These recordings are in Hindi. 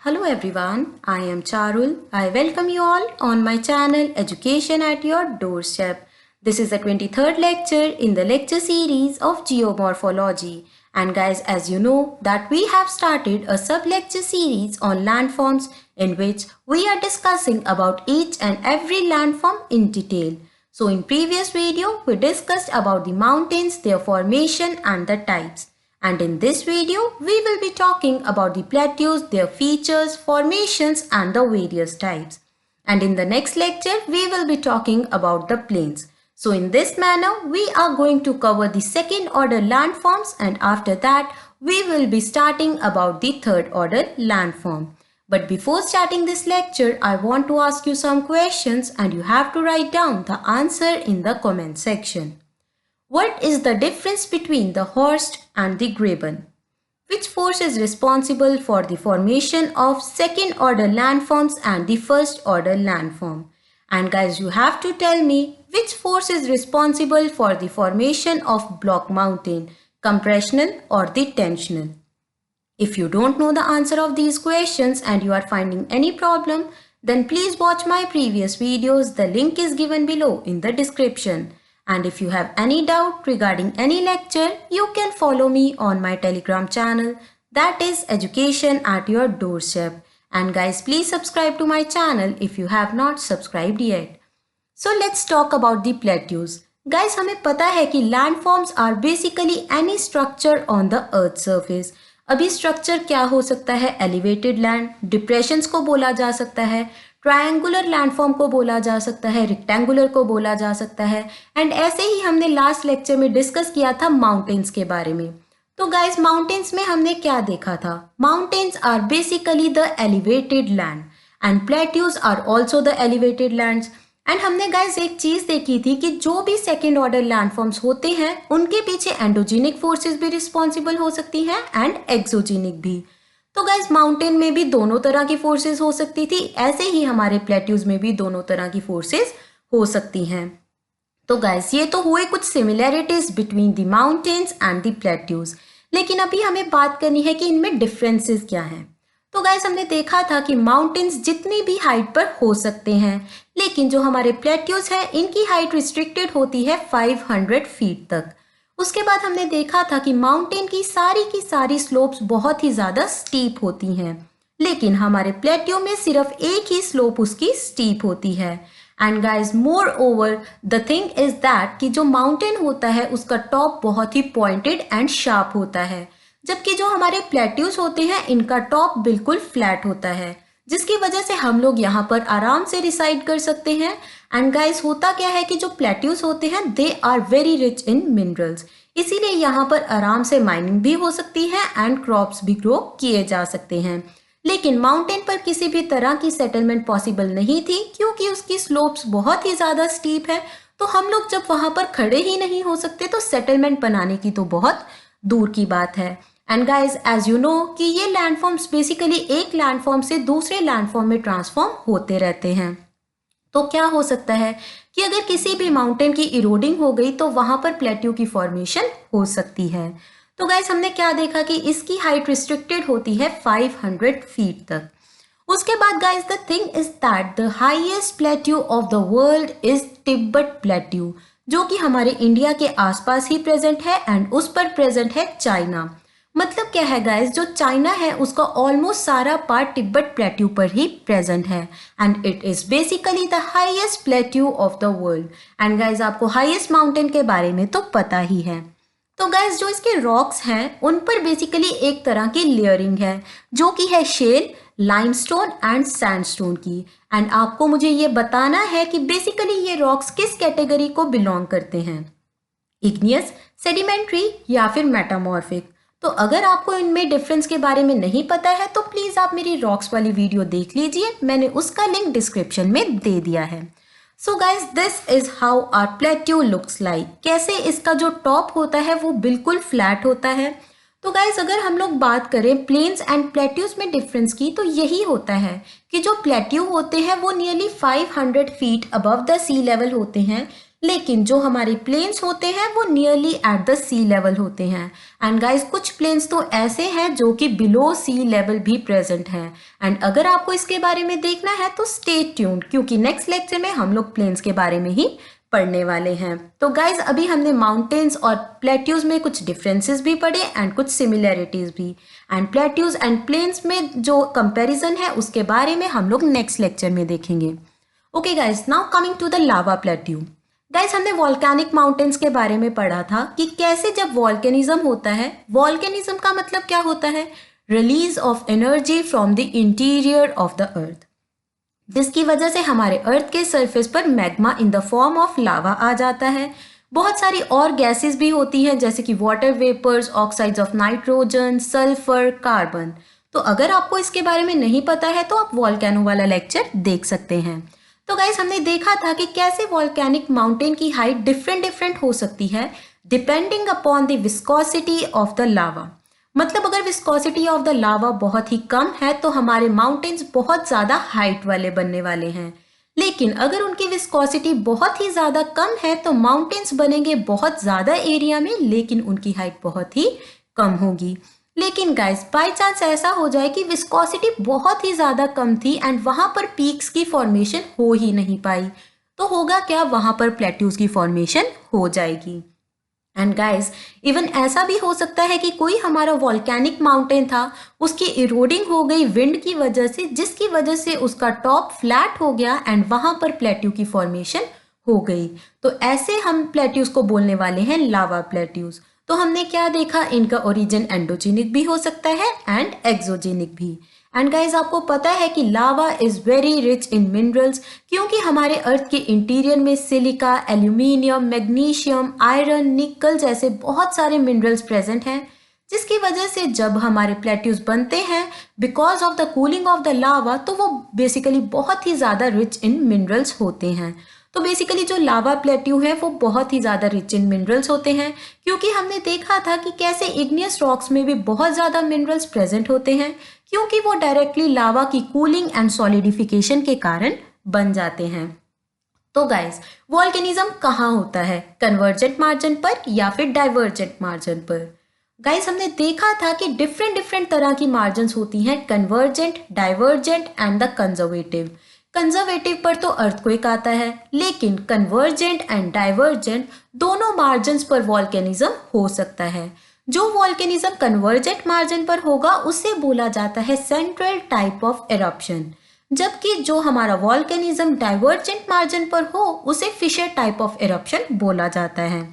Hello everyone, I am Charul. I welcome you all on my channel Education at Your Doorstep. This is the 23rd lecture in the lecture series of Geomorphology. And guys, as you know that we have started a sub-lecture series on landforms in which we are discussing about each and every landform in detail. So in previous video, we discussed about the mountains, their formation and the types. And in this video, we will be talking about the plateaus, their features, formations and the various types. And in the next lecture, we will be talking about the plains. So in this manner, we are going to cover the second order landforms, and after that, we will be starting about the third order landform. But before starting this lecture, I want to ask you some questions and you have to write down the answer in the comment section. What is the difference between the horst and the graben? Which force is responsible for the formation of second order landforms and the first order landform? And guys, you have to tell me which force is responsible for the formation of block mountain, compressional or the tensional. If you don't know the answer of these questions and you are finding any problem, then please watch my previous videos. The link is given below in the description. And if you have any doubt regarding any lecture, you can follow me on my Telegram channel, that is Education at Your Doorstep. And guys, please subscribe to my channel if you have not subscribed yet. So let's talk about the plateaus. Guys, हमें पता है कि landforms are basically any structure on the earth surface. अभी स्ट्रक्चर क्या हो सकता है? एलिवेटेड लैंड, डिप्रेशंस को बोला जा सकता है, ट्रायंगुलर लैंडफॉर्म को बोला जा सकता है, रेक्टेंगुलर को बोला जा सकता है, एंड ऐसे ही हमने लास्ट लेक्चर में डिस्कस किया था माउंटेन्स के बारे में. तो गाइस, माउंटेन्स में हमने क्या देखा था? Mountains are basically the elevated land and plateaus are also the elevated lands. And हमने गाइस एक चीज देखी थी कि जो भी सेकेंड ऑर्डर लैंडफॉर्म्स होते हैं उनके पीछे एंडोजेनिक फोर्सेस भी रिस्पॉन्सिबल हो सकती हैं एंड एक्सोजेनिक भी. तो गाइस, माउंटेन में भी दोनों तरह की फोर्सेस हो सकती थी, ऐसे ही हमारे प्लेट्यूज में भी दोनों तरह की फोर्सेस हो सकती हैं. तो गाइस, ये तो हुए कुछ similarities between the mountains and the plateaus. लेकिन अभी हमें बात करनी है कि इनमें डिफरेंसेस क्या हैं. तो गाइस, हमने देखा था कि माउंटेन्स जितनी भी हाइट पर हो सकते हैं, लेकिन जो हमारे प्लेट्यूज हैं इनकी हाइट रिस्ट्रिक्टेड होती है 500 फीट तक. उसके बाद हमने देखा था कि माउंटेन की सारी स्लोप्स बहुत ही ज़्यादा स्टीप होती हैं, लेकिन हमारे प्लेट्यू में सिर्फ एक ही स्लोप उसकी स्टीप होती है. And guys, more over the thing is that कि जो माउंटेन होता है उसका टॉप बहुत ही पॉइंटेड एंड शार्प होता है, जबकि जो हमारे प्लेट्यूज होते हैं इनका टॉप बिल्कुल फ्लैट होता है, जिसकी वजह से हम लोग यहाँ पर आराम से रिसाइड कर सकते हैं. एंड गाइस, होता क्या है कि जो प्लेट्यूज होते हैं they are very rich in minerals, इसीलिए यहाँ पर आराम से माइनिंग भी हो सकती है एंड क्रॉप्स भी ग्रो किए जा सकते हैं. लेकिन माउंटेन पर किसी भी तरह की सेटलमेंट पॉसिबल नहीं थी क्योंकि उसकी स्लोप्स बहुत ही ज़्यादा स्टीप है. तो हम लोग जब वहाँ पर खड़े ही नहीं हो सकते तो सेटलमेंट बनाने की तो बहुत दूर की बात है. And guys, as you know कि ये लैंडफॉर्म्स बेसिकली एक लैंडफॉर्म से दूसरे लैंडफॉर्म में ट्रांसफॉर्म होते रहते हैं. तो क्या हो सकता है कि अगर किसी भी माउंटेन की इरोडिंग हो गई तो वहां पर प्लेट्यू की फॉर्मेशन हो सकती है. तो गाइज, हमने क्या देखा कि इसकी हाइट रिस्ट्रिक्टेड होती है 500 फीट तक. उसके बाद guys, the thing is that the highest plateau of the world is Tibet plateau, जो कि हमारे इंडिया के आसपास ही प्रेजेंट है एंड उस पर प्रेजेंट है चाइना. मतलब क्या है गाइस, जो चाइना है उसका ऑलमोस्ट सारा पार्ट तिब्बत प्लेट्यू पर ही प्रेजेंट है and it is basically the highest plateau of the world. And guys, आपको हाईएस्ट माउंटेन के बारे में तो पता ही है. तो गाइस, जो इसके रॉक्स हैं उन पर बेसिकली एक तरह की लेयरिंग है जो कि है शेल, लाइमस्टोन एंड सैंडस्टोन की. एंड आपको मुझे ये बताना है कि बेसिकली ये रॉक्स किस कैटेगरी को बिलोंग करते हैं, इग्नियस, सेडिमेंट्री या फिर मेटामॉर्फिक. तो अगर आपको इनमें डिफरेंस के बारे में नहीं पता है तो प्लीज़ आप मेरी रॉक्स वाली वीडियो देख लीजिए, मैंने उसका लिंक डिस्क्रिप्शन में दे दिया है. So guys, this is how our plateau looks like. कैसे इसका जो टॉप होता है वो बिल्कुल फ्लैट होता है. तो गाइज, अगर हम लोग बात करें प्लेन्स एंड प्लेट्यूज में डिफरेंस की तो यही होता है कि जो प्लेट्यू होते हैं वो nearly 500 feet above the sea level होते हैं, लेकिन जो हमारे प्लेन्स होते हैं वो nearly at the sea level होते हैं। एंड गाइस कुछ प्लेन्स तो ऐसे हैं जो कि बिलो सी लेवल भी प्रेजेंट हैं। एंड अगर आपको इसके बारे में देखना है तो स्टे ट्यून्ड, क्योंकि नेक्स्ट लेक्चर में हम लोग प्लेन्स के बारे में ही पढ़ने वाले हैं। तो गाइज अभी हमने माउंटेन्स और प्लेट्यूज में कुछ डिफरेंसेस भी पढ़े एंड कुछ सिमिलैरिटीज भी। एंड प्लेट्यूज एंड प्लेन्स में जो कंपैरिजन है उसके बारे में हम लोग नेक्स्ट लेक्चर में देखेंगे। Okay guys, now coming to the lava plateau. Guys हमने वॉल्केनिक माउंटेन्स के बारे में पढ़ा था कि कैसे जब वॉल्केनिज्म होता है, वॉल्केनिज्म का मतलब क्या होता है, release of energy from the interior of the earth, जिसकी वजह से हमारे अर्थ के सरफेस पर magma in the form of lava आ जाता है। बहुत सारी और गैसेस भी होती हैं जैसे कि water vapours, oxides of nitrogen, sulphur, carbon. तो अगर आपको इसके बारे में नहीं पता है तो आप वॉल्केनो वाला लेक्चर देख सकते हैं। तो गाइस हमने देखा था कि कैसे वॉल्केनिक माउंटेन की हाइट डिफरेंट हो सकती है depending upon the viscosity of the lava. मतलब अगर विस्कोसिटी ऑफ द लावा बहुत ही कम है तो हमारे माउंटेन्स बहुत ज़्यादा हाइट वाले बनने वाले हैं, लेकिन अगर उनकी विस्कोसिटी बहुत ही ज़्यादा कम है तो माउंटेन्स बनेंगे बहुत ज़्यादा एरिया में, लेकिन उनकी हाइट बहुत ही कम होगी। लेकिन गाइस बाय चांस ऐसा हो जाए कि विस्कोसिटी बहुत ही ज़्यादा कम थी एंड वहाँ पर पीक्स की फॉर्मेशन हो ही नहीं पाई, तो होगा क्या, वहाँ पर प्लेट्यूज की फॉर्मेशन हो जाएगी। एंड गाइस इवन ऐसा भी हो सकता है कि कोई हमारा वॉल्केनिक माउंटेन था, उसकी इरोडिंग हो गई विंड की वजह से, जिसकी वजह से उसका टॉप फ्लैट हो गया एंड वहां पर प्लेट्यू की फॉर्मेशन हो गई। तो ऐसे हम प्लेट्यूज को बोलने वाले हैं लावा प्लेट्यूज। तो हमने क्या देखा, इनका ओरिजिन एंडोजेनिक भी हो सकता है एंड एक्सोजेनिक भी। एंड गाइज आपको पता है कि lava is very rich in minerals, क्योंकि हमारे अर्थ के इंटीरियर में सिलिका, एल्यूमिनियम, मैग्नीशियम, आयरन, निकल जैसे बहुत सारे मिनरल्स प्रेजेंट हैं, जिसकी वजह से जब हमारे प्लेट्यूज बनते हैं because of the cooling of the lava, तो वो बेसिकली बहुत ही ज़्यादा रिच इन मिनरल्स होते हैं। तो बेसिकली जो लावा प्लेट्यू है वो बहुत ही ज़्यादा रिच इन मिनरल्स होते हैं, क्योंकि हमने देखा था कि कैसे इग्नियस रॉक्स में भी बहुत ज़्यादा मिनरल्स प्रेजेंट होते हैं, क्योंकि वो डायरेक्टली लावा की कूलिंग एंड सॉलिडिफिकेशन के कारण बन जाते हैं। तो गाइस वॉल्केनिज्म कहाँ होता है, कन्वर्जेंट मार्जिन पर या फिर डाइवर्जेंट मार्जिन पर। गाइस हमने देखा था कि डिफरेंट तरह की मार्जिन होती हैं, convergent, divergent and the conservative. Conservative पर तो अर्थक्वेक आता है, लेकिन कन्वर्जेंट एंड डाइवर्जेंट दोनों मार्जिन पर वॉल्केनिज्म हो सकता है। जो वॉल्केनिज्म कन्वर्जेंट मार्जिन पर होगा उसे बोला जाता है सेंट्रल टाइप ऑफ एरप्शन, जबकि जो हमारा वॉल्केनिज्म डाइवर्जेंट मार्जिन पर हो उसे फिशर टाइप ऑफ एरप्शन बोला जाता है।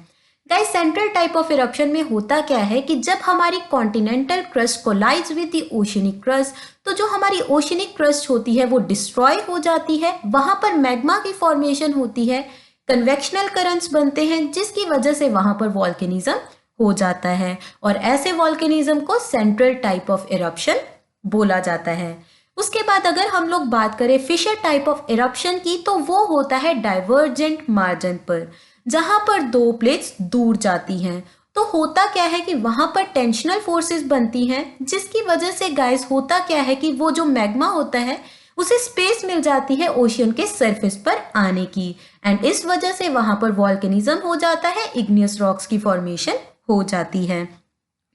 Guys central type of eruption में होता क्या है कि जब हमारी continental crust collides with the oceanic crust, तो जो हमारी ओशियनिक क्रस्ट होती है वो डिस्ट्रॉय हो जाती है, वहां पर मैग्मा की फॉर्मेशन होती है, कन्वेक्शनल करंट्स बनते हैं, जिसकी वजह से वहां पर वॉल्केनिज्म हो जाता है, और ऐसे वॉल्केनिज्म को सेंट्रल टाइप ऑफ एरप्शन बोला जाता है। उसके बाद अगर हम लोग बात करें फिशर टाइप ऑफ एरप्शन की, तो वो होता है डाइवर्जेंट मार्जिन पर, जहां पर दो प्लेट्स दूर जाती हैं। तो होता क्या है कि वहां पर टेंशनल फोर्सेस बनती हैं, जिसकी वजह से गाइस होता क्या है कि वो जो मैग्मा होता है उसे स्पेस मिल जाती है ओशियन के सरफेस पर आने की, एंड इस वजह से वहां पर वॉल्केनिज्म हो जाता है, इग्नियस रॉक्स की फॉर्मेशन हो जाती है।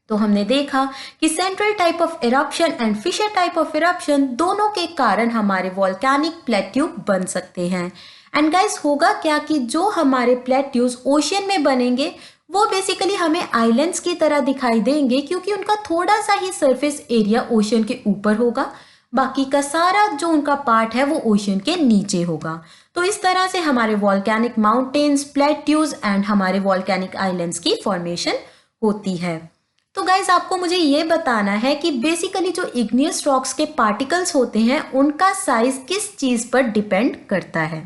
तो हमने देखा कि central type of eruption and fissure type of eruption दोनों के कारण हमारे वॉल्केनिक प्लेट्यू बन सकते हैं। एंड गाइस होगा क्या कि जो हमारे प्लेट्यूज ओशियन में बनेंगे वो बेसिकली हमें आइलैंड्स की तरह दिखाई देंगे, क्योंकि उनका थोड़ा सा ही सरफेस एरिया ओशियन के ऊपर होगा, बाकी का सारा जो उनका पार्ट है वो ओशियन के नीचे होगा। तो इस तरह से हमारे वॉल्केनिक माउंटेन्स, प्लेट्यूज एंड हमारे वॉल्केनिक आइलैंड्स की फॉर्मेशन होती है। तो गाइज आपको मुझे ये बताना है कि बेसिकली जो इग्नियस रॉक्स के पार्टिकल्स होते हैं उनका साइज किस चीज पर डिपेंड करता है।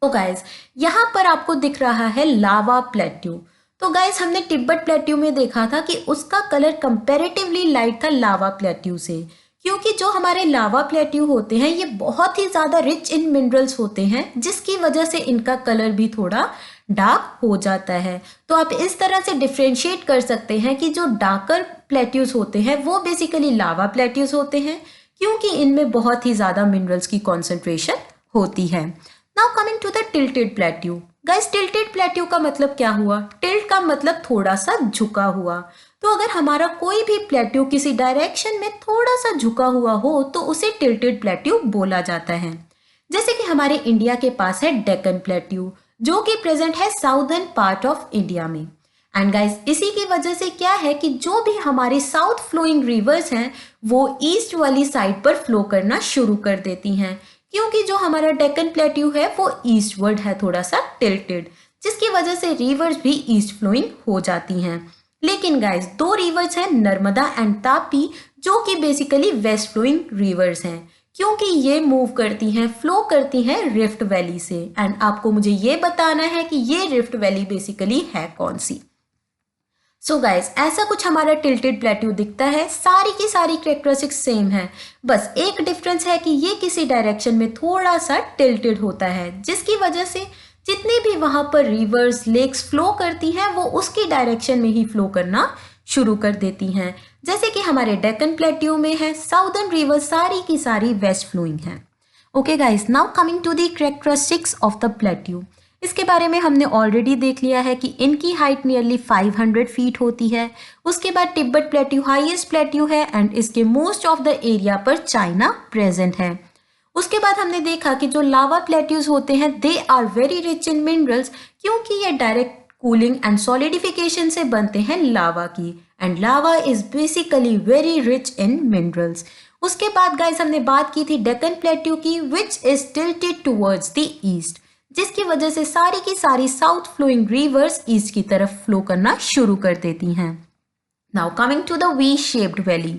तो गाइज यहाँ पर आपको दिख रहा है लावा प्लेट्यू। तो गाइज हमने तिब्बत प्लेट्यू में देखा था कि उसका कलर कंपैरेटिवली लाइट था लावा प्लेट्यू से, क्योंकि जो हमारे लावा प्लेट्यू होते हैं ये बहुत ही ज़्यादा रिच इन मिनरल्स होते हैं, जिसकी वजह से इनका कलर भी थोड़ा डार्क हो जाता है। तो आप इस तरह से डिफ्रेंशिएट कर सकते हैं कि जो डार्कर प्लेट्यूज होते हैं वो बेसिकली लावा प्लेट्यूज होते हैं, क्योंकि इनमें बहुत ही ज़्यादा मिनरल्स की कॉन्सेंट्रेशन होती है। Now coming to the tilted plateau. Guys tilted plateau का मतलब क्या हुआ? टिल्ट का मतलब थोड़ा सा झुका हुआ। तो अगर हमारा कोई भी प्लेट्यू किसी डायरेक्शन में थोड़ा सा झुका हुआ हो तो उसे टिल्टेड प्लेट्यू बोला जाता है। जैसे कि हमारे इंडिया के पास है डेक्कन प्लेट्यू जो कि प्रेजेंट है साउदर्न पार्ट ऑफ इंडिया में। एंड गाइस इसी की वजह से क्या है कि जो भी हमारे साउथ फ्लोइंग रिवर्स हैं वो ईस्ट वाली साइड पर फ्लो करना शुरू कर देती हैं, क्योंकि जो हमारा डेक्कन प्लेट्यू है वो ईस्टवर्ड है, थोड़ा सा टिल्टेड, जिसकी वजह से रिवर्स भी ईस्ट फ्लोइंग हो जाती हैं। लेकिन गाइस दो रिवर्स हैं, नर्मदा एंड तापी, जो कि बेसिकली वेस्ट फ्लोइंग रिवर्स हैं, क्योंकि ये मूव करती हैं, फ्लो करती हैं रिफ्ट वैली से। एंड आपको मुझे ये बताना है कि ये रिफ्ट वैली बेसिकली है कौन सी। सो गाइस ऐसा कुछ हमारा टिल्टेड प्लेट्यू दिखता है, सारी की सारी कैरेक्टरिस्टिक्स सेम है, बस एक डिफरेंस है कि ये किसी डायरेक्शन में थोड़ा सा टिल्टेड होता है, जिसकी वजह से जितनी भी वहां पर रिवर्स लेक्स फ्लो करती हैं वो उसकी डायरेक्शन में ही फ्लो करना शुरू कर देती हैं। जैसे कि हमारे डेक्कन प्लेट्यू में है साउदर्न रिवर्स सारी की सारी वेस्ट फ्लोइंग है। Okay guys, now coming to the characteristics of the plateau. इसके बारे में हमने ऑलरेडी देख लिया है कि इनकी हाइट नियरली 500 फीट होती है। उसके बाद तिब्बत प्लेट्यू हाईएस्ट प्लेट्यू है एंड इसके मोस्ट ऑफ द एरिया पर चाइना प्रेजेंट है। उसके बाद हमने देखा कि जो लावा प्लेट्यूज होते हैं they are very rich in minerals, क्योंकि ये डायरेक्ट कूलिंग एंड सॉलिडिफिकेशन से बनते हैं लावा की, and lava is basically very rich in minerals. उसके बाद गाइस हमने बात की थी डेक्कन प्लेट्यू की, which is tilted towards the east, जिसकी वजह से सारी की सारी साउथ फ्लोइंग रिवर्स ईस्ट की तरफ फ्लो करना शुरू कर देती हैं। Now coming to the V shaped valley.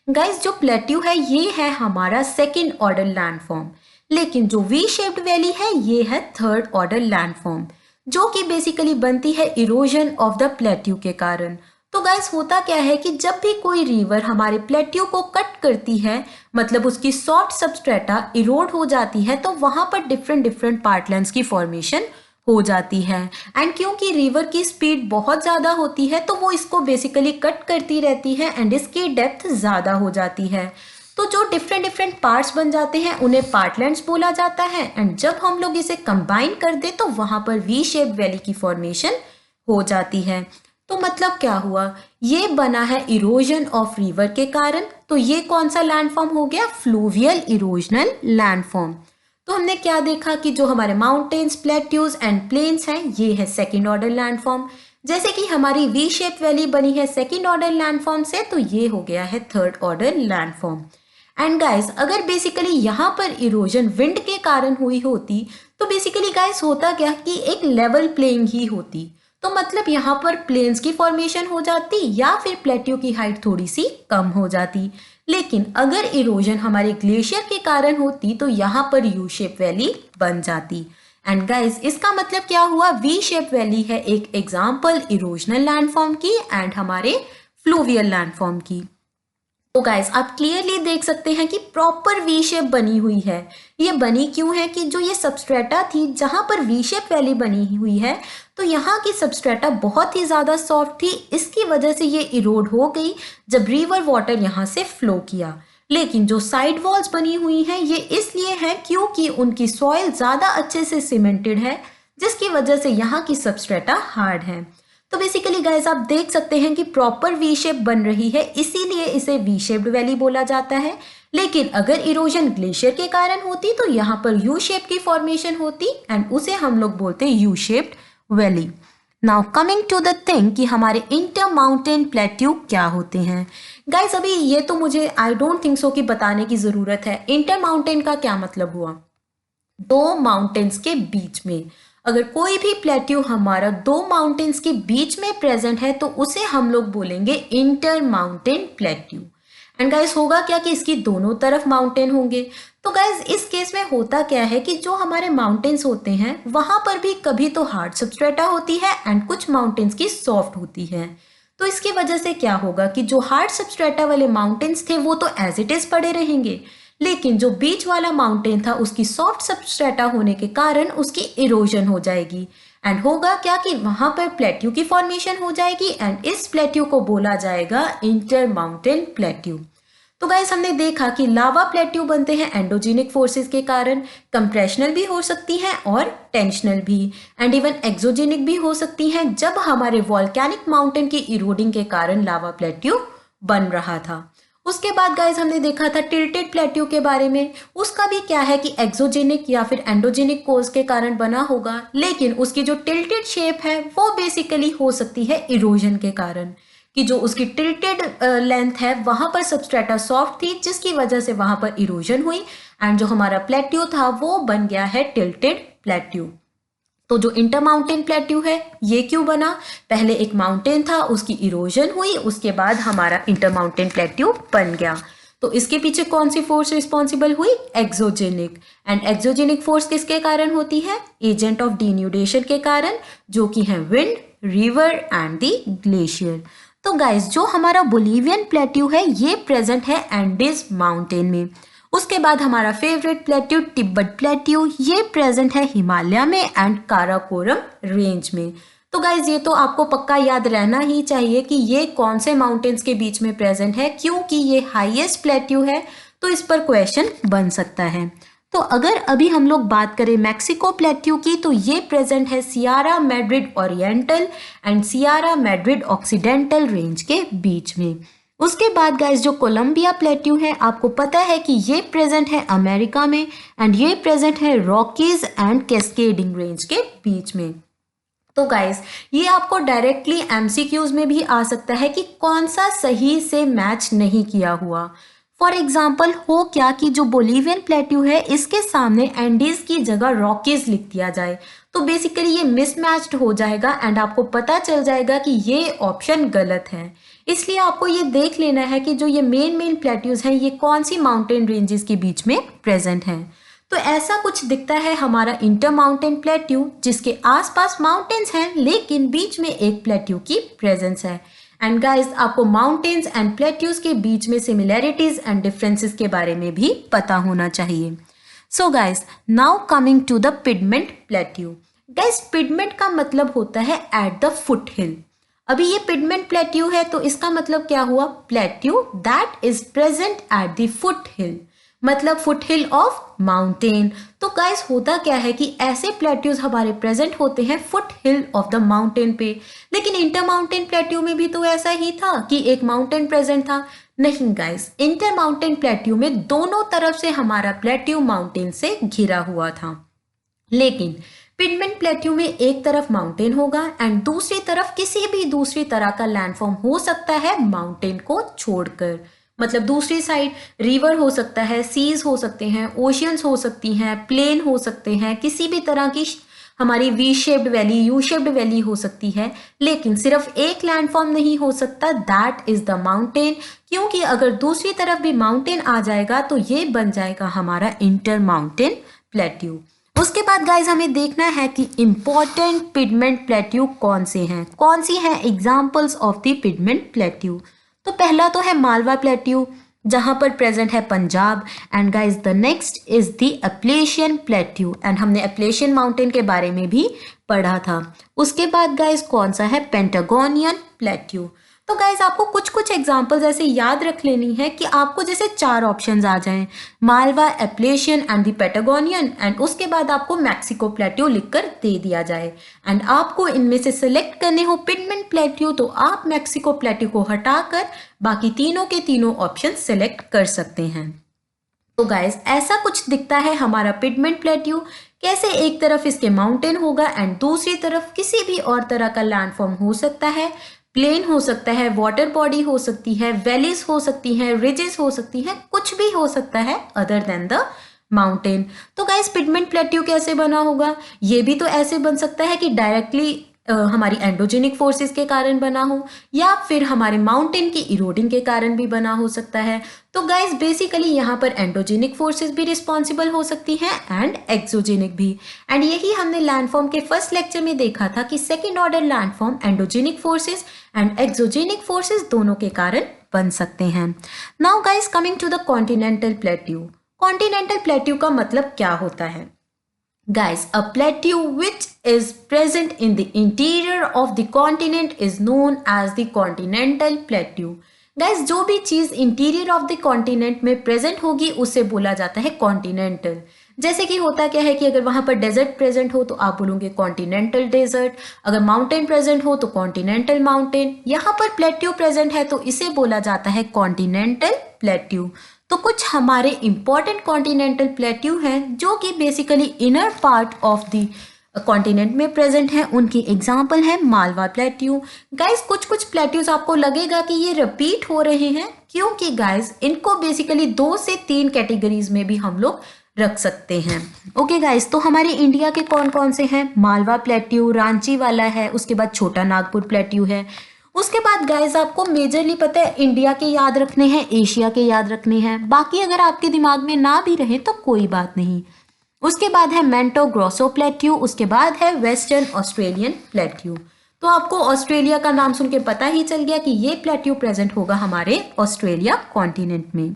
Guys जो प्लेट्यू है ये है हमारा सेकेंड ऑर्डर लैंडफॉर्म, लेकिन जो वी शेप्ड वैली है ये है थर्ड ऑर्डर लैंडफॉर्म, जो कि बेसिकली बनती है इरोजन ऑफ द प्लेट्यू के कारण। तो गाइस होता क्या है कि जब भी कोई रिवर हमारे प्लेट्यू को कट करती है, मतलब उसकी सॉफ्ट सबस्ट्रेटा इरोड हो जाती है, तो वहां पर डिफरेंट डिफरेंट पार्टलैंड्स की फॉर्मेशन हो जाती है। एंड क्योंकि रिवर की स्पीड बहुत ज़्यादा होती है तो वो इसको बेसिकली कट करती रहती है एंड इसकी डेप्थ ज़्यादा हो जाती है। तो जो डिफरेंट डिफरेंट पार्ट्स बन जाते हैं उन्हें पार्टलैंड्स बोला जाता है। एंड जब हम लोग इसे कंबाइन कर दे तो वहां पर वी शेप वैली की फॉर्मेशन हो जाती है। तो मतलब क्या हुआ, ये बना है इरोजन ऑफ रिवर के कारण। तो ये कौन सा लैंडफॉर्म हो गया, फ्लूवियल इरोजनल लैंडफॉर्म। तो हमने क्या देखा कि जो हमारे माउंटेन्स, प्लेट्यूज एंड प्लेन्स हैं ये है सेकेंड ऑर्डर लैंडफॉर्म। जैसे कि हमारी वी शेप वैली बनी है सेकेंड ऑर्डर लैंडफॉर्म से, तो ये हो गया है third order landform. And guys अगर बेसिकली यहाँ पर इरोजन विंड के कारण हुई होती तो बेसिकली गाइस होता क्या कि एक लेवल प्लेइंग ही होती, तो मतलब यहाँ पर प्लेन्स की फॉर्मेशन हो जाती या फिर प्लेट्यू की हाइट थोड़ी सी कम हो जाती। लेकिन अगर इरोजन हमारे ग्लेशियर के कारण होती तो यहाँ पर यू शेप वैली बन जाती। एंड गाइस इसका मतलब क्या हुआ, वी शेप वैली है एक एग्जाम्पल इरोजनल लैंडफॉर्म की एंड हमारे फ्लूवियल लैंडफॉर्म की। तो गाइस आप क्लियरली देख सकते हैं कि प्रॉपर वी शेप बनी हुई है। ये बनी क्यों है कि जो ये सबस्ट्रेटा थी जहां पर वी शेप वैली बनी हुई है तो यहाँ की सबस्ट्रेटा बहुत ही ज़्यादा सॉफ्ट थी, इसकी वजह से ये इरोड हो गई जब रिवर वाटर यहाँ से फ्लो किया। लेकिन जो साइड वॉल्स बनी हुई हैं ये इसलिए है क्योंकि उनकी सॉइल ज़्यादा अच्छे से सीमेंटेड है, जिसकी वजह से यहाँ की सबस्ट्रेटा हार्ड है। तो बेसिकली गाइस आप देख सकते हैं कि प्रॉपर वी शेप बन रही है, इसीलिए इसे वी शेप्ड वैली बोला जाता है। लेकिन अगर इरोजन ग्लेशियर के कारण होती तो यहाँ पर यू शेप की फॉर्मेशन होती एंड उसे हम लोग बोलते हैं U shaped valley. Now coming to the thing कि हमारे इंटर माउंटेन प्लेट्यू क्या होते हैं। गाइस अभी ये तो मुझे आई डोंट थिंक सो कि बताने की ज़रूरत है। इंटर माउंटेन का क्या मतलब हुआ, दो माउंटेन्स के बीच में। अगर कोई भी प्लेट्यू हमारा दो माउंटेन्स के बीच में प्रेजेंट है तो उसे हम लोग बोलेंगे inter mountain plateau. And guys होगा क्या कि इसकी दोनों तरफ माउंटेन होंगे। तो गाइस इस केस में होता क्या है कि जो हमारे माउंटेन्स होते हैं वहां पर भी कभी तो हार्ड सबस्ट्रेटा होती है एंड कुछ माउंटेन्स की सॉफ्ट होती है। तो इसकी वजह से क्या होगा कि जो हार्ड सबस्ट्रेटा वाले माउंटेन्स थे वो तो एज इट इज पड़े रहेंगे, लेकिन जो बीच वाला माउंटेन था उसकी सॉफ्ट सबस्ट्रेटा होने के कारण उसकी इरोजन हो जाएगी। एंड होगा क्या कि वहां पर प्लेट्यू की फॉर्मेशन हो जाएगी एंड इस प्लेट्यू को बोला जाएगा इंटर माउंटेन प्लेट्यू। तो गाइस हमने देखा कि लावा प्लेट्यू बनते हैं एंडोजेनिक फोर्सेस के कारण, कंप्रेशनल भी हो सकती हैं और टेंशनल भी, एंड इवन एक्सोजेनिक भी हो सकती हैं जब हमारे वॉल्केनिक माउंटेन की इरोडिंग के कारण लावा प्लेट्यू बन रहा था। उसके बाद गाइस हमने देखा था टिल्टेड प्लेट्यू के बारे में। उसका भी क्या है कि एक्सोजेनिक या फिर एंडोजेनिक कोज के कारण बना होगा, लेकिन उसकी जो टिल्टेड शेप है वो बेसिकली हो सकती है इरोजन के कारण, कि जो उसकी टिल्टेड लेंथ है वहां पर सबस्ट्रेटा सॉफ्ट थी जिसकी वजह से वहां पर इरोजन हुई, एंड जो हमारा प्लेट्यू था वो बन गया है टिल्टेड प्लेट्यू। तो जो इंटरमाउंटेन प्लेट्यू है ये क्यों बना? पहले एक माउंटेन था, उसकी इरोजन हुई, उसके बाद हमारा इंटरमाउंटेन प्लेट्यू बन गया। तो इसके पीछे कौन सी फोर्स रिस्पॉन्सिबल हुई? एक्सोजेनिक। एंड एक्सोजेनिक फोर्स किसके कारण होती है? एजेंट ऑफ डिन्यूडेशन के कारण, जो कि है wind, river and the glacier. तो गाइस जो हमारा बोलिवियन प्लेट्यू है ये प्रेजेंट है एंडीज माउंटेन में। उसके बाद हमारा फेवरेट प्लेट्यू तिब्बत प्लेट्यू, ये प्रेजेंट है हिमालय में एंड काराकोरम रेंज में। तो गाइज ये तो आपको पक्का याद रहना ही चाहिए कि ये कौन से माउंटेन्स के बीच में प्रेजेंट है, क्योंकि ये हाईएस्ट प्लेट्यू है तो इस पर क्वेश्चन बन सकता है। तो अगर अभी हम लोग बात करें मैक्सिको प्लेट्यू की, तो ये प्रेजेंट है Sierra Madrid Oriental and Sierra Madrid Occidental range के बीच में। उसके बाद गाइस जो कोलंबिया प्लेट्यू है, आपको पता है कि ये प्रेजेंट है अमेरिका में एंड ये प्रेजेंट है रॉकीज एंड कैस्केडिंग रेंज के बीच में। तो गाइस ये आपको डायरेक्टली एमसीक्यूज में भी आ सकता है कि कौन सा सही से मैच नहीं किया हुआ। फॉर एग्जाम्पल हो क्या कि जो बोलिवियन प्लेट्यू है इसके सामने एंडीज की जगह रॉकीज लिख दिया जाए, तो बेसिकली ये मिसमैच्ड हो जाएगा एंड आपको पता चल जाएगा कि ये ऑप्शन गलत है। इसलिए आपको ये देख लेना है कि जो ये मेन प्लेट्यूज हैं ये कौन सी माउंटेन रेंजेस के बीच में प्रेजेंट हैं। तो ऐसा कुछ दिखता है हमारा इंटर माउंटेन प्लेट्यू, जिसके आसपास माउंटेन्स हैं लेकिन बीच में एक प्लेट्यू की प्रेजेंस है। एंड गाइस आपको माउंटेन्स एंड प्लेट्यूज के बीच में सिमिलैरिटीज एंड डिफरेंसेस के बारे में भी पता होना चाहिए। So guys now coming to the piedmont plateau. Guys piedmont का मतलब होता है एट द फुट हिल। अभी ये पिडमेंट प्लेट्यू है तो इसका मतलब क्या हुआ? Plateau that is present at the foot hill, मतलब फुट हिल ऑफ माउंटेन। तो गाइस होता क्या है कि ऐसे प्लेट्यूज हमारे प्रेजेंट होते हैं foot hill of the mountain पे, लेकिन इंटर माउंटेन प्लेट्यू में भी तो ऐसा ही था कि एक माउंटेन प्रेजेंट था। नहीं गाइस, इंटर माउंटेन प्लेट्यू में दोनों तरफ से हमारा प्लेट्यू माउंटेन से घिरा हुआ था, लेकिन पिडमेंट प्लेट्यू में एक तरफ माउंटेन होगा एंड दूसरी तरफ किसी भी दूसरी तरह का लैंडफॉर्म हो सकता है माउंटेन को छोड़कर। मतलब दूसरी साइड रिवर हो सकता है, सीज हो सकते हैं, ओशियंस हो सकती हैं, प्लेन हो सकते हैं, किसी भी तरह की हमारी we shaped valley, you shaped valley हो सकती है, लेकिन सिर्फ एक लैंडफॉर्म नहीं हो सकता, दैट इज द माउंटेन। क्योंकि अगर दूसरी तरफ भी माउंटेन आ जाएगा तो ये बन जाएगा हमारा इंटर माउंटेन प्लेट्यू। उसके बाद गाइज हमें देखना है कि इंपॉर्टेंट पिडमेंट प्लेट्यू कौन से हैं, कौन सी हैं examples of the piedmont plateau. तो पहला तो है मालवा प्लेट्यू, जहां पर प्रेजेंट है Punjab. And guys the next is the Appalachian plateau, and हमने अपलेशियन माउंटेन के बारे में भी पढ़ा था। उसके बाद गाइज कौन सा है? Patagonian plateau. तो गाइज आपको कुछ कुछ एग्जाम्पल्स ऐसे याद रख लेनी है कि आपको जैसे 4 ऑप्शंस आ जाएं, Malwa, Appalachian and the Patagonian, and उसके बाद आपको मैक्सिको प्लेट्यू लिखकर दे दिया जाए एंड आपको इनमें से सिलेक्ट करने हो पिडमेंट प्लेट्यू, तो आप मैक्सिको प्लेट्यू को हटाकर बाकी तीनों के तीनों ऑप्शन सिलेक्ट कर सकते हैं। तो गाइज ऐसा कुछ दिखता है हमारा पिडमेंट प्लेट्यू, कैसे एक तरफ इसके माउंटेन होगा एंड दूसरी तरफ किसी भी और तरह का लैंडफॉर्म हो सकता है, प्लेन हो सकता है, वाटर बॉडी हो सकती है, वैलीज हो सकती हैं, रिजेस हो सकती हैं, कुछ भी हो सकता है अदर देन द माउंटेन। तो गाइस पिडमेंट प्लेट्यू कैसे बना होगा? ये भी तो ऐसे बन सकता है कि डायरेक्टली हमारी एंडोजेनिक फोर्सेस के कारण बना हो, या फिर हमारे माउंटेन की इरोडिंग के कारण भी बना हो सकता है। तो गाइस बेसिकली यहाँ पर एंडोजेनिक फोर्सेस भी रिस्पॉन्सिबल हो सकती हैं एंड एक्सोजेनिक भी। एंड यही हमने लैंडफॉर्म के फर्स्ट लेक्चर में देखा था कि second order landform endogenic forces and exogenic forces दोनों के कारण बन सकते हैं। Now guys coming to the continental plateau. Continental plateau का मतलब क्या होता है? Guys, a plateau which is present in the interior of the continent is known as the continental plateau. Guys जो भी चीज इंटीरियर ऑफ द कॉन्टिनेंट में प्रेजेंट होगी उसे बोला जाता है कॉन्टिनेंटल। जैसे कि होता क्या है कि अगर वहां पर डेजर्ट प्रेजेंट हो तो आप बोलोगे कॉन्टिनेंटल डेजर्ट, अगर माउंटेन प्रेजेंट हो तो कॉन्टिनेंटल माउंटेन। यहाँ पर प्लेट्यू प्रेजेंट है तो इसे बोला जाता है कॉन्टिनेंटल प्लेट्यू। तो कुछ हमारे इंपॉर्टेंट कॉन्टिनेंटल प्लेट्यू हैं जो कि basically inner part of the continent में प्रेजेंट है। उनकी एग्जाम्पल है मालवा प्लेट्यू। गाइस कुछ कुछ प्लेट्यूज आपको लगेगा कि ये रिपीट हो रहे हैं, क्योंकि गाइस इनको बेसिकली 2 से 3 कैटेगरीज में भी हम लोग रख सकते हैं। ओके गाइस, तो हमारे इंडिया के कौन कौन से हैं? मालवा प्लेट्यू, रांची वाला है, उसके बाद छोटा नागपुर प्लेट्यू है। उसके बाद गाइस आपको मेजरली पता है इंडिया के याद रखने हैं, एशिया के याद रखने हैं, बाकी अगर आपके दिमाग में ना भी रहे तो कोई बात नहीं। उसके बाद है मेंटो ग्रोसो प्लेट्यू, उसके बाद है वेस्टर्न ऑस्ट्रेलियन प्लेट्यू। तो आपको ऑस्ट्रेलिया का नाम सुन के पता ही चल गया कि ये प्लेट्यू प्रेजेंट होगा हमारे ऑस्ट्रेलिया कॉन्टिनेंट में।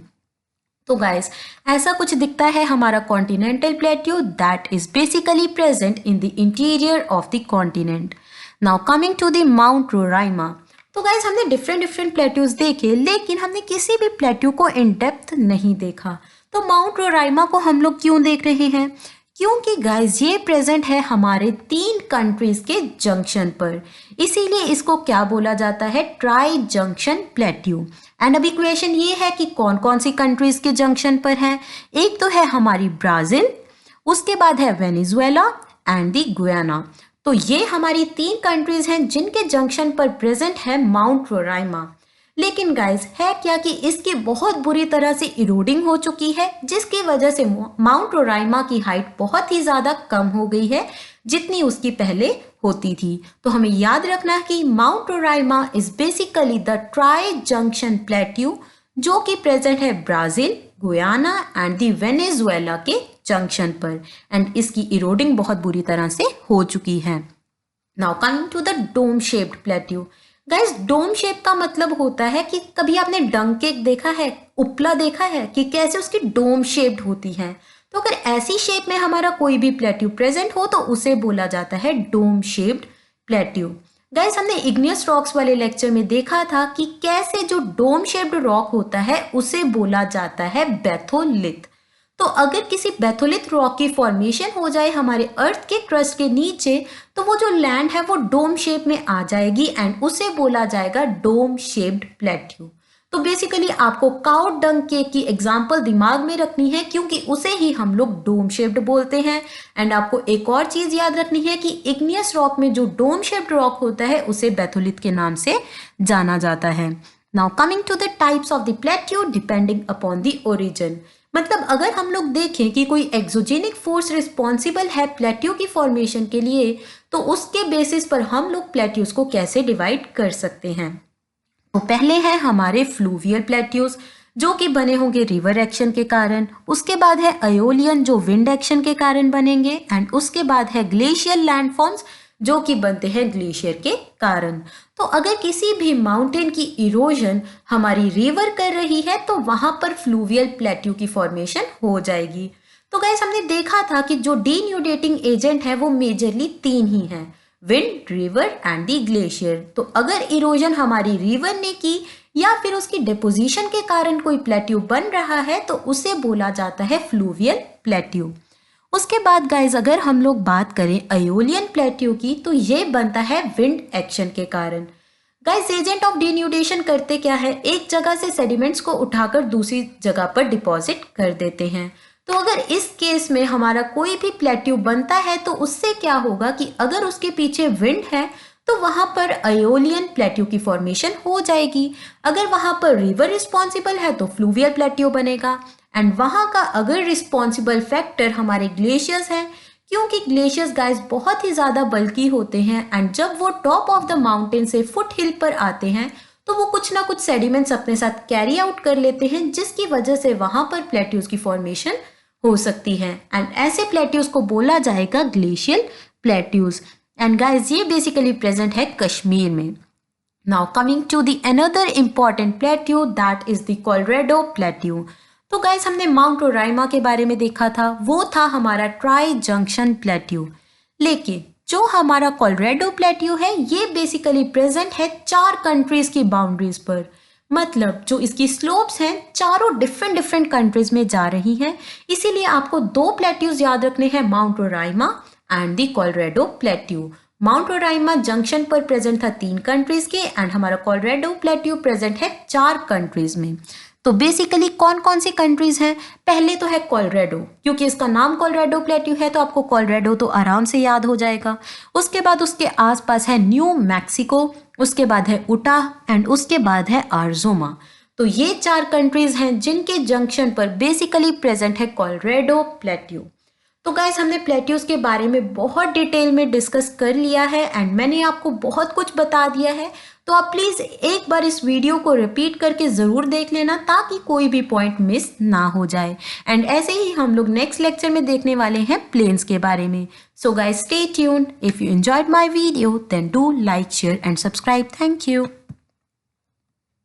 तो गाइस ऐसा कुछ दिखता है हमारा continental plateau that is basically present in the interior of the continent. Now coming to the Mount Roraima. तो गाइस हमने डिफरेंट प्लेट्यूज देखे, लेकिन हमने किसी भी प्लेट्यू को इन डेप्थ नहीं देखा। तो माउंट रोराइमा को हम लोग क्यों देख रहे हैं? क्योंकि गाइस ये प्रेजेंट है हमारे 3 कंट्रीज के जंक्शन पर, इसीलिए इसको क्या बोला जाता है? Try junction plateau. एंड अब इक्वेशन ये है कि कौन कौन सी कंट्रीज के जंक्शन पर है। एक तो है हमारी ब्राजील, उसके बाद है वेनेजुएला एंड दी गुयाना। तो ये हमारी 3 कंट्रीज हैं जिनके जंक्शन पर प्रेजेंट है माउंट रोराइमा। लेकिन गाइस है क्या कि इसकी बहुत बुरी तरह से इरोडिंग हो चुकी है, जिसकी वजह से माउंट रोराइमा की हाइट बहुत ही ज्यादा कम हो गई है जितनी उसकी पहले होती थी। तो हमें याद रखना है कि Mount Roraima is basically the tri junction plateau जो कि प्रेजेंट है Brazil, Guyana and the Venezuela के जंक्शन पर। एंड इसकी इरोडिंग बहुत बुरी तरह से हो चुकी है। Now coming to the dome shaped plateau. Guys dome shape का मतलब होता है कि कभी आपने डंक केक देखा है, उपला देखा है कि कैसे उसकी डोम शेप्ड होती है। तो अगर ऐसी शेप में हमारा कोई भी प्लेट्यू प्रेजेंट हो तो उसे बोला जाता है डोम शेप्ड प्लेट्यू। गाइस हमने इग्नियस रॉक्स वाले लेक्चर में देखा था कि कैसे जो डोम शेप्ड रॉक होता है उसे बोला जाता है बेथोलिथ। तो अगर किसी बेथोलिथ रॉक की फॉर्मेशन हो जाए हमारे अर्थ के क्रस्ट के नीचे, तो वो जो लैंड है वो डोम शेप में आ जाएगी एंड उसे बोला जाएगा डोम शेप्ड प्लेट्यू। तो बेसिकली आपको काउ डंग केक की एग्जांपल दिमाग में रखनी है, क्योंकि उसे ही हम लोग डोम शेप्ड बोलते हैं। एंड आपको एक और चीज याद रखनी है कि इग्नियस रॉक में जो डोम शेप्ड रॉक होता है उसे बेथोलिथ के नाम से जाना जाता है। Now coming to the types of the plateau depending upon the origin. मतलब अगर हम लोग देखें कि कोई एक्सोजेनिक फोर्स रिस्पॉन्सिबल है प्लेट्यू की फॉर्मेशन के लिए, तो उसके बेसिस पर हम लोग प्लेट्यूज को कैसे डिवाइड कर सकते हैं। तो पहले हैं हमारे फ्लूवियल प्लेट्यूज जो कि बने होंगे रिवर एक्शन के कारण। उसके बाद है अयोलियन जो विंड एक्शन के कारण बनेंगे। एंड उसके बाद है ग्लेशियल लैंडफॉर्म्स जो कि बनते हैं ग्लेशियर के कारण। तो अगर किसी भी माउंटेन की इरोजन हमारी रिवर कर रही है तो वहां पर फ्लूवियल प्लेट्यू की फॉर्मेशन हो जाएगी। तो गाइस हमने देखा था कि जो डीन्यूडेटिंग एजेंट है वो मेजरली 3 ही हैं, wind, river and the glacier. तो अगर इरोजन हमारी रिवर ने की या फिर उसकी डिपोजिशन के कारण कोई प्लेट्यू बन रहा है तो उसे बोला जाता है फ्लूवियल प्लेट्यू। उसके बाद गाइज अगर हम लोग बात करें अयोलियन प्लेट्यू की, तो ये बनता है विंड एक्शन के कारण। गाइज एजेंट ऑफ डिन्यूडेशन करते क्या है, एक जगह से सेडिमेंट्स को उठाकर दूसरी जगह पर डिपॉजिट कर देते हैं। तो अगर इस केस में हमारा कोई भी प्लेट्यू बनता है तो उससे क्या होगा कि अगर उसके पीछे विंड है तो वहां पर अयोलियन प्लेट्यू की फॉर्मेशन हो जाएगी। अगर वहां पर रिवर रिस्पॉन्सिबल है तो फ्लूवियल प्लेट्यू बनेगा। एंड वहां का अगर रिस्पॉन्सिबल फैक्टर हमारे ग्लेशियर्स हैं, क्योंकि ग्लेशियर्स गाइस बहुत ही ज्यादा बल्की होते हैं एंड जब वो टॉप ऑफ द माउंटेन से फुट हिल पर आते हैं तो वो कुछ ना कुछ सेडिमेंट्स अपने साथ कैरी आउट कर लेते हैं, जिसकी वजह से वहां पर प्लेट्यूज की फॉर्मेशन हो सकती है। एंड ऐसे प्लेट्यूज को बोला जाएगा ग्लेशियल प्लेट्यूज। एंड गाइस ये बेसिकली प्रेजेंट है कश्मीर में। Now coming to the another important plateau that is the Colorado plateau. तो गाइस हमने माउंट रोराइमा के बारे में देखा था, वो था हमारा ट्राई जंक्शन प्लेट्यू। लेकिन जो हमारा कोलोराडो प्लेट्यू है ये बेसिकली प्रेजेंट है 4 कंट्रीज की बाउंड्रीज पर। मतलब जो इसकी स्लोप्स हैं चारों डिफरेंट डिफरेंट कंट्रीज में जा रही हैं। इसीलिए आपको दो प्लेट्यूज याद रखने हैं, mount Roraima and the Colorado plateau. Mount Roraima junction पर प्रेजेंट था 3 कंट्रीज के एंड हमारा कोलोराडो प्लेट्यू प्रेजेंट है 4 कंट्रीज में। तो बेसिकली कौन कौन सी कंट्रीज हैं? पहले तो है कोलोराडो, क्योंकि इसका नाम कोलोराडो प्लेट्यू है तो आपको कोलोराडो तो आराम से याद हो जाएगा। उसके बाद उसके आसपास है न्यू मैक्सिको, उसके बाद है उटाह एंड उसके बाद है आर्जोमा। तो ये 4 कंट्रीज हैं जिनके जंक्शन पर बेसिकली प्रेजेंट है कोलोराडो प्लेट्यू। तो गाइस हमने प्लेट्यूज के बारे में बहुत डिटेल में डिस्कस कर लिया है एंड मैंने आपको बहुत कुछ बता दिया है। तो आप प्लीज़ एक बार इस वीडियो को रिपीट करके ज़रूर देख लेना ताकि कोई भी पॉइंट मिस ना हो जाए। एंड ऐसे ही हम लोग नेक्स्ट लेक्चर में देखने वाले हैं प्लेन्स के बारे में। So guys stay tuned. If you enjoyed my video then do like, share and subscribe. Thank you.